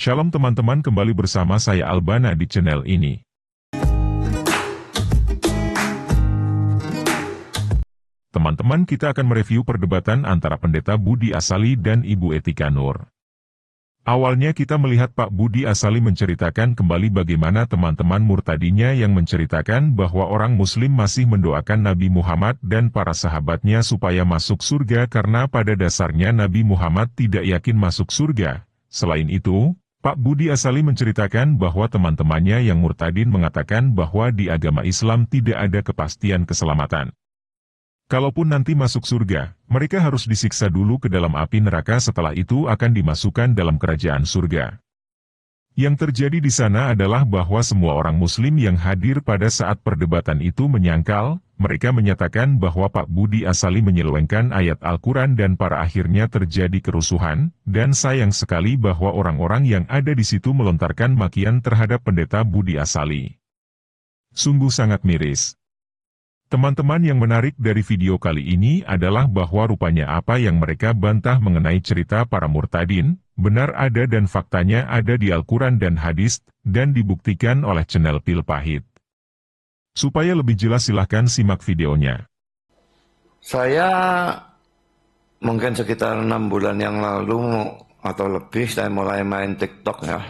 Shalom teman-teman, kembali bersama saya Albana di channel ini. Teman-teman, kita akan mereview perdebatan antara Pendeta Budi Asali dan Ibu Etika Nur. Awalnya kita melihat Pak Budi Asali menceritakan kembali bagaimana teman-teman murtadinya yang menceritakan bahwa orang Muslim masih mendoakan Nabi Muhammad dan para sahabatnya supaya masuk surga karena pada dasarnya Nabi Muhammad tidak yakin masuk surga. Selain itu, Pak Budi Asali menceritakan bahwa teman-temannya yang murtadin mengatakan bahwa di agama Islam tidak ada kepastian keselamatan. Kalaupun nanti masuk surga, mereka harus disiksa dulu ke dalam api neraka, setelah itu akan dimasukkan dalam kerajaan surga. Yang terjadi di sana adalah bahwa semua orang Muslim yang hadir pada saat perdebatan itu menyangkal, mereka menyatakan bahwa Pak Budi Asali menyelewengkan ayat Al-Quran dan pada akhirnya terjadi kerusuhan, dan sayang sekali bahwa orang-orang yang ada di situ melontarkan makian terhadap Pendeta Budi Asali. Sungguh sangat miris. Teman-teman, yang menarik dari video kali ini adalah bahwa rupanya apa yang mereka bantah mengenai cerita para murtadin, benar ada dan faktanya ada di Al-Quran dan hadis, dan dibuktikan oleh channel Pil Pahit. Supaya lebih jelas silahkan simak videonya. Saya mungkin sekitar 6 bulan yang lalu atau lebih saya mulai main TikTok ya.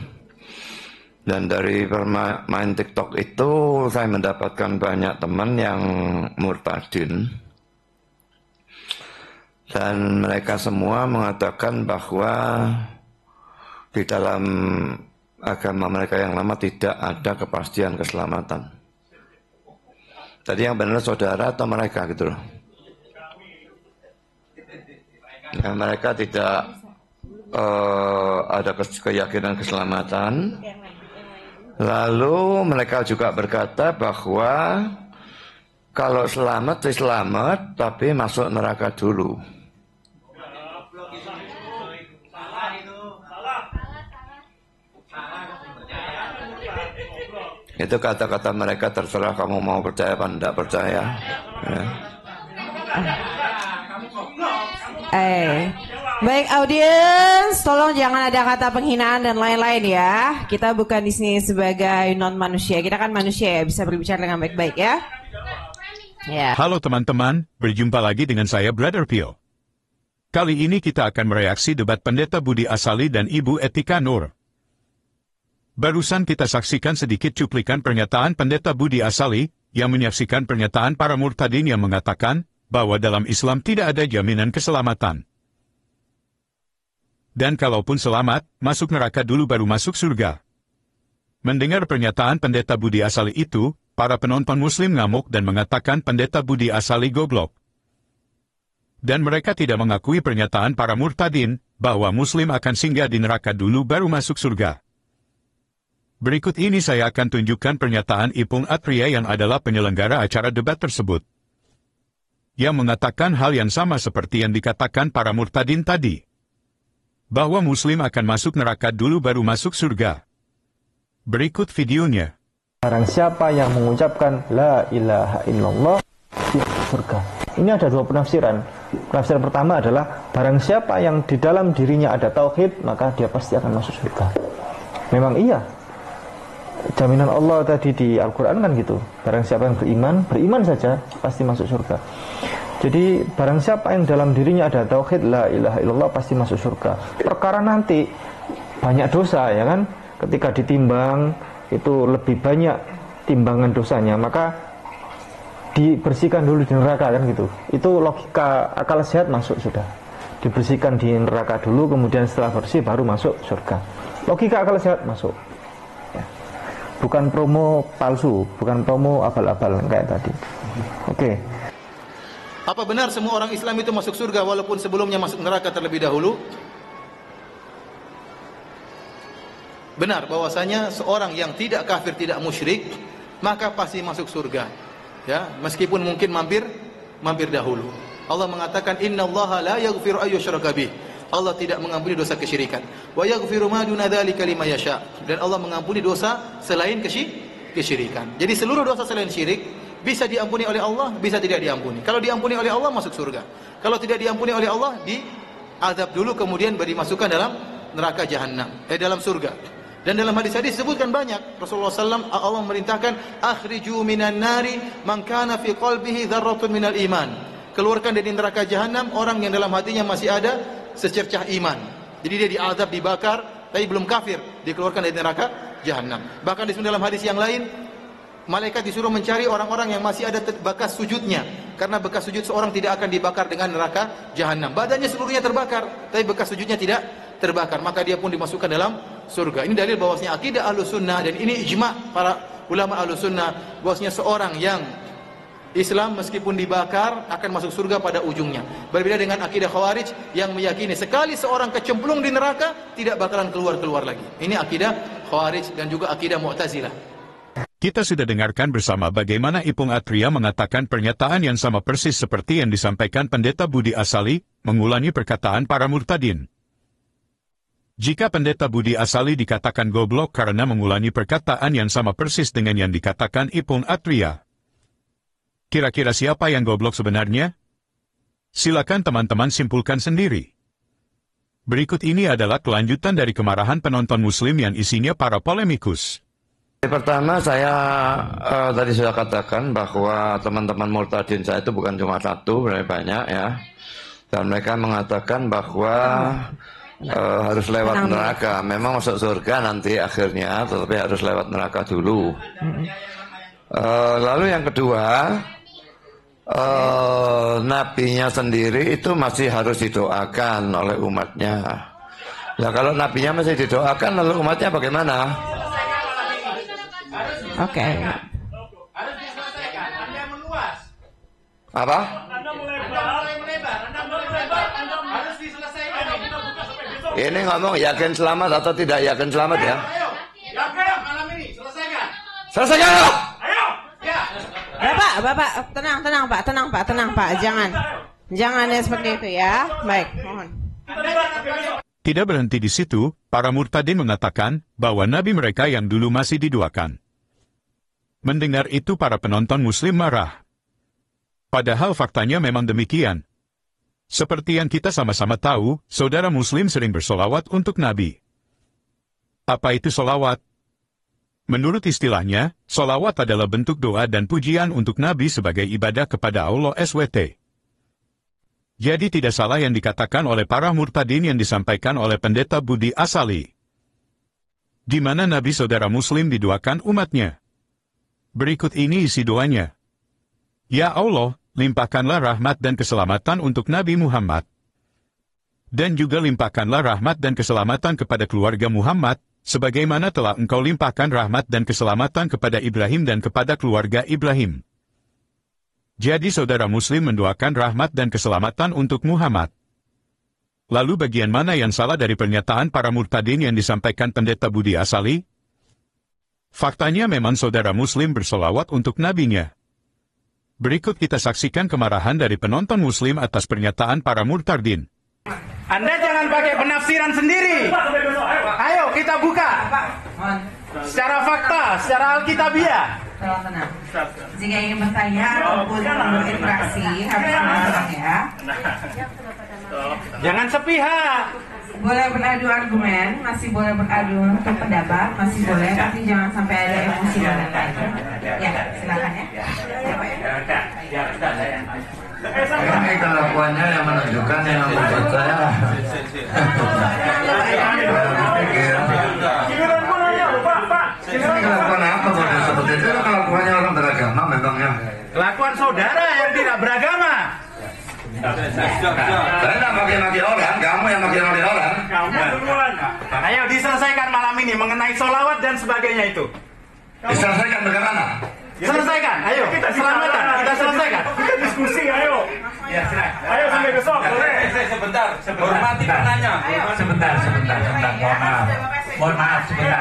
Dan dari bermain TikTok itu saya mendapatkan banyak teman yang murtadin. Dan mereka semua mengatakan bahwa di dalam agama mereka yang lama tidak ada kepastian keselamatan. Jadi yang benar saudara atau mereka gitu loh. Ya, mereka tidak ada keyakinan keselamatan. Lalu mereka juga berkata bahwa kalau selamat tapi masuk neraka dulu. Itu kata-kata mereka, terserah kamu mau percaya apa tidak percaya. Ya. Baik audiens, tolong jangan ada kata penghinaan dan lain-lain ya. Kita bukan di sini sebagai non manusia, kita kan manusia ya, bisa berbicara dengan baik-baik ya. Halo teman-teman, berjumpa lagi dengan saya Brother Pio. Kali ini kita akan mereaksi debat Pendeta Budi Asali dan Ibu Etika Nur. Barusan kita saksikan sedikit cuplikan pernyataan Pendeta Budi Asali yang menyaksikan pernyataan para murtadin yang mengatakan bahwa dalam Islam tidak ada jaminan keselamatan. Dan kalaupun selamat, masuk neraka dulu baru masuk surga. Mendengar pernyataan Pendeta Budi Asali itu, para penonton Muslim ngamuk dan mengatakan Pendeta Budi Asali goblok. Dan mereka tidak mengakui pernyataan para murtadin, bahwa Muslim akan singgah di neraka dulu baru masuk surga. Berikut ini saya akan tunjukkan pernyataan Ipung Atria yang adalah penyelenggara acara debat tersebut. Yang mengatakan hal yang sama seperti yang dikatakan para murtadin tadi. Bahwa Muslim akan masuk neraka dulu baru masuk surga. Berikut videonya. Barang siapa yang mengucapkan La ilaha illallah di surga. Ini ada dua penafsiran. Penafsiran pertama adalah barang siapa yang di dalam dirinya ada tauhid, maka dia pasti akan masuk surga. Memang iya. Jaminan Allah tadi di Al-Quran kan gitu. Barang siapa yang beriman saja pasti masuk surga. Jadi barang siapa yang dalam dirinya ada tauhid la ilaha illallah pasti masuk surga. Perkara nanti banyak dosa ya kan, ketika ditimbang itu lebih banyak timbangan dosanya, maka dibersihkan dulu di neraka kan gitu. Itu logika akal sehat masuk sudah. Dibersihkan di neraka dulu, kemudian setelah bersih baru masuk surga. Logika akal sehat masuk. Ya. Bukan promo palsu, bukan promo abal-abal kayak tadi. Oke. Apa benar semua orang Islam itu masuk surga walaupun sebelumnya masuk neraka terlebih dahulu? Benar bahwasanya seorang yang tidak kafir, tidak musyrik, maka pasti masuk surga. Ya, meskipun mungkin mampir dahulu. Allah mengatakan innallaha la yaghfiru ayyushraka bih. Allah tidak mengampuni dosa kesyirikan. Wa yaghfiru ma duna dzalika liman yasha. Dan Allah mengampuni dosa selain kesyirikan. Jadi seluruh dosa selain syirik bisa diampuni oleh Allah, bisa tidak diampuni. Kalau diampuni oleh Allah masuk surga. Kalau tidak diampuni oleh Allah, diazab dulu kemudian dimasukkan dalam neraka jahanam, dalam surga. Dan dalam hadis-hadis disebutkan banyak. Rasulullah SAW, Allah memerintahkan, akhriju minan nari man kana fi qalbihi dzarratun minal iman. Keluarkan dari neraka jahanam orang yang dalam hatinya masih ada secercah iman. Jadi dia diazab, dibakar, tapi belum kafir, dikeluarkan dari neraka jahanam. Bahkan disebut dalam hadis yang lain, malaikat disuruh mencari orang-orang yang masih ada bekas sujudnya, karena bekas sujud seorang tidak akan dibakar dengan neraka jahanam. Badannya seluruhnya terbakar, tapi bekas sujudnya tidak terbakar, maka dia pun dimasukkan dalam surga. Ini dalil bahwasanya akidah Ahlussunnah, dan ini ijma para ulama Ahlussunnah, bahwasanya seorang yang Islam meskipun dibakar akan masuk surga pada ujungnya. Berbeda dengan akidah Khawarij yang meyakini sekali seorang kecemplung di neraka tidak bakalan keluar lagi. Ini akidah Khawarij dan juga akidah Mu'tazilah. Kita sudah dengarkan bersama bagaimana Ipung Atria mengatakan pernyataan yang sama persis seperti yang disampaikan Pendeta Budi Asali, mengulangi perkataan para murtadin. Jika Pendeta Budi Asali dikatakan goblok karena mengulangi perkataan yang sama persis dengan yang dikatakan Ipung Atria, kira-kira siapa yang goblok sebenarnya? Silakan teman-teman simpulkan sendiri. Berikut ini adalah kelanjutan dari kemarahan penonton Muslim yang isinya para polemikus. Pertama, saya tadi sudah katakan bahwa teman-teman murtadin saya itu bukan cuma satu, banyak ya. Dan mereka mengatakan bahwa harus lewat neraka. Memang masuk surga nanti akhirnya, tetapi harus lewat neraka dulu. Lalu yang kedua, nabinya sendiri itu masih harus didoakan oleh umatnya. Nah, kalau nabinya masih didoakan, lalu umatnya bagaimana? Oke. Harus diselesaikan. Anda meluas. Apa? Anda mulai melebar. Harus diselesaikan. Ini ngomong yakin selamat atau tidak yakin selamat ya? Ayo. Yakin malam ini selesaikan. Selesaikan! Ayo. Ya. Bapak, tenang Pak, jangan ya seperti itu ya. Baik, mohon. Tidak berhenti di situ, para murtadin mengatakan bahwa nabi mereka yang dulu masih diduakan. Mendengar itu para penonton Muslim marah. Padahal faktanya memang demikian. Seperti yang kita sama-sama tahu, saudara Muslim sering bersolawat untuk Nabi. Apa itu solawat? Menurut istilahnya, solawat adalah bentuk doa dan pujian untuk Nabi sebagai ibadah kepada Allah SWT. Jadi tidak salah yang dikatakan oleh para murtadin yang disampaikan oleh Pendeta Budi Asali, di mana Nabi saudara Muslim didoakan umatnya. Berikut ini isi doanya. Ya Allah, limpahkanlah rahmat dan keselamatan untuk Nabi Muhammad. Dan juga limpahkanlah rahmat dan keselamatan kepada keluarga Muhammad, sebagaimana telah engkau limpahkan rahmat dan keselamatan kepada Ibrahim dan kepada keluarga Ibrahim. Jadi saudara Muslim mendoakan rahmat dan keselamatan untuk Muhammad. Lalu bagian mana yang salah dari pernyataan para murtadin yang disampaikan Pendeta Budi Asali? Faktanya memang saudara Muslim bersolawat untuk nabinya. Berikut kita saksikan kemarahan dari penonton Muslim atas pernyataan para murtadin. Anda jangan pakai penafsiran sendiri. Ayo kita buka. Secara fakta, secara alkitabiah. Tenang. Jika ingin bertanya ataupun berinteraksi harus tenang ya. Jangan sepihak. Boleh beradu argumen, masih boleh beradu untuk pendapat, masih boleh, tapi jangan sampai ada emosi dan lain-lain. Ya, silakan ya. Ini kelakuannya yang menunjukkan yang membuat saya. Kelakuan apa boleh seperti itu? Kelakuannya orang beragama memangnya. Kelakuan saudara yang tidak beragama. Saya tidak maki-maki orang, kamu yang maki-maki orang. Ayo diselesaikan malam ini mengenai solawat dan sebagainya itu. Diselesaikan bagaimana? Selesaikan, ayo kita selesaikan. Kita diskusi, ayo. Ya, silakan. Ayo sampai besok, boleh. Sebentar, hormati penanya. Sebentar. Mohon maaf, sebentar.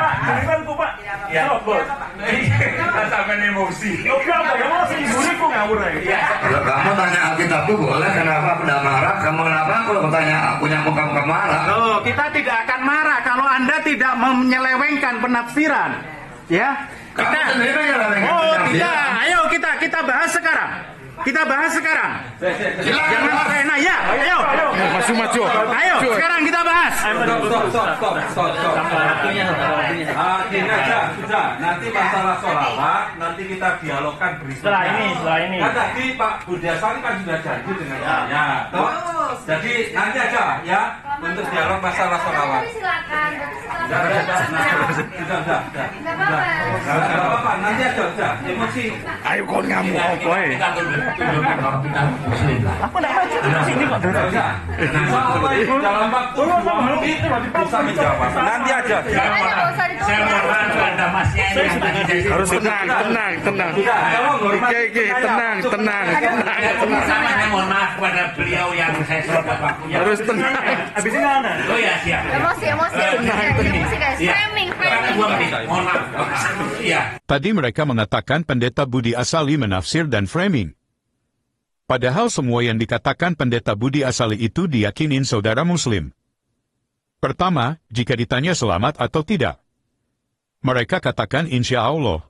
Bantu Pak. Ya. Bos. Kita sampai emosi. Oke, kamu masih ibu ngawur ya. Kalau kamu tanya Alkitab itu boleh, kenapa aku tidak marah? Kamu kenapa kalau tanya punya muka marah? Oh, kita tidak akan marah kalau Anda tidak menyelewengkan penafsiran. Ya. Kamu sendiri yang Oh, tidak. Ayo kita bahas sekarang. Kita bahas sekarang. Jangan enak ya. Ayo. Maju. Ayo, sekarang kita bahas. Stop. Gini aja, sudah. Nanti masalah sholawat, nanti kita dialogkan berikutnya. Setelah ini. Kan tadi Pak Budi Asali kan sudah janji dengan saya, toh? Jadi nanti aja ya untuk dialog masalah sholawat. Silakan. Sudah. Nggak apa-apa, nanti aja, sudah. Emosi. Ayo kau ngamuk apa Aku nggak maju di sini kok. Soal itu dalam waktu 2 menit bisa menjawab. Nanti aja. Saya mohon kepada Mas Yani yang tadi saya harus tenang. Tenang. saya mohon maaf kepada beliau yang saya serobot waktunya. Harus tenang. Habis ini mana? Oh ya siap. Emosi guys. Framing. 2 menit. Mohon maaf. Iya. Tadi mereka mengatakan Pendeta Budi Asali menafsir dan framing. Padahal semua yang dikatakan Pendeta Budi Asali itu diyakinin saudara Muslim. Pertama, jika ditanya selamat atau tidak, mereka katakan insya Allah.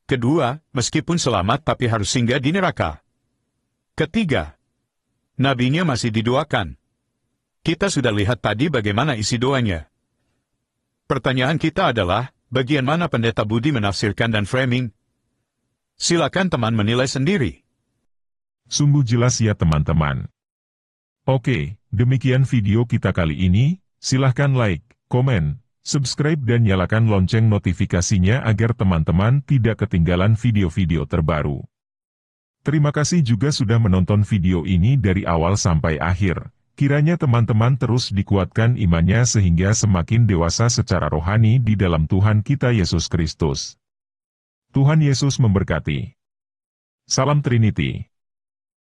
Kedua, meskipun selamat tapi harus singgah di neraka. Ketiga, nabinya masih didoakan. Kita sudah lihat tadi bagaimana isi doanya. Pertanyaan kita adalah, bagian mana Pendeta Budi menafsirkan dan framing? Silakan teman menilai sendiri. Sungguh jelas ya teman-teman. Oke, demikian video kita kali ini. Silahkan like, komen, subscribe dan nyalakan lonceng notifikasinya agar teman-teman tidak ketinggalan video-video terbaru. Terima kasih juga sudah menonton video ini dari awal sampai akhir. Kiranya teman-teman terus dikuatkan imannya sehingga semakin dewasa secara rohani di dalam Tuhan kita Yesus Kristus. Tuhan Yesus memberkati. Salam Trinity.